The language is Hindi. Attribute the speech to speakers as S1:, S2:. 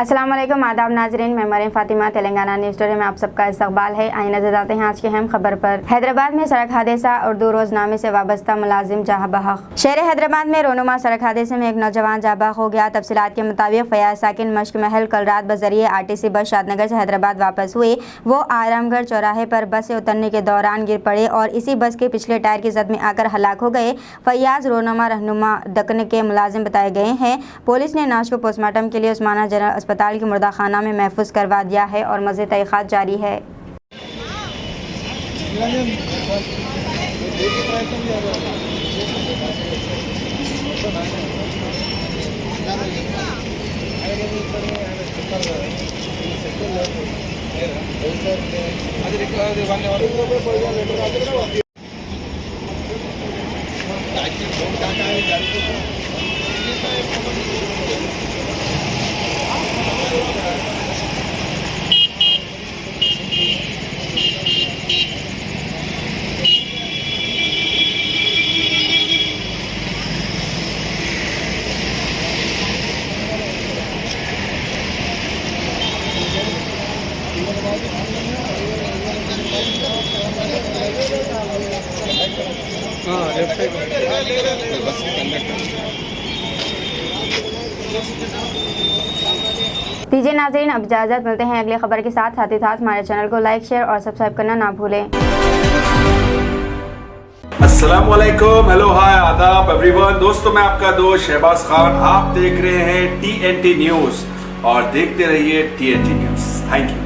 S1: अस्सलाम वालेकुम, आदाब नाजरीन। मैं मरीम फातिमा, तेलंगाना न्यूज़ टुडे में आप सबका इस्तकबाल है। आइए नजर डालते हैं आज की अहम खबर पर। हैदराबाद में सड़क हादसा, उर्दू रोजनामे से वाबस्ता मुलाजिम जहां बहक। शहर हैदराबाद में रोनुमा सड़क हादसे में एक नौजवान जहां बहक हो गया। तफसीलात के मुताबिक फयाज साकिन मश्क महल कल रात बजरिए आरटीसी बस शादनगर से हैदराबाद वापस हुए। वो आरामगढ़ चौराहे पर बस से उतरने के दौरान गिर पड़े और इसी बस के पिछले टायर की जद में आकर हलाक हो गए। फयाज रोनुमा रहनुमा दक्कन के मुलाजिम बताए गए हैं। पुलिस ने नाश को पोस्टमार्टम के लिए उस्माना जनरल अस्पताल के मुर्दा खाना में महफूज करवा दिया है और मज़ीद तहक़ीक़ात जारी है। दीजिए नाज़रीन, अब इजाज़त, मिलते हैं अगली खबर के साथ ही साथ हमारे चैनल को लाइक, शेयर और सब्सक्राइब करना ना भूलें।
S2: अस्सलाम वालेकुम, हेलो, हाय, आदाब एवरीवन। दोस्तों, मैं आपका दोस्त शहबाज खान, आप देख रहे हैं TNT न्यूज़ और देखते रहिए TNT न्यूज़। Thank you.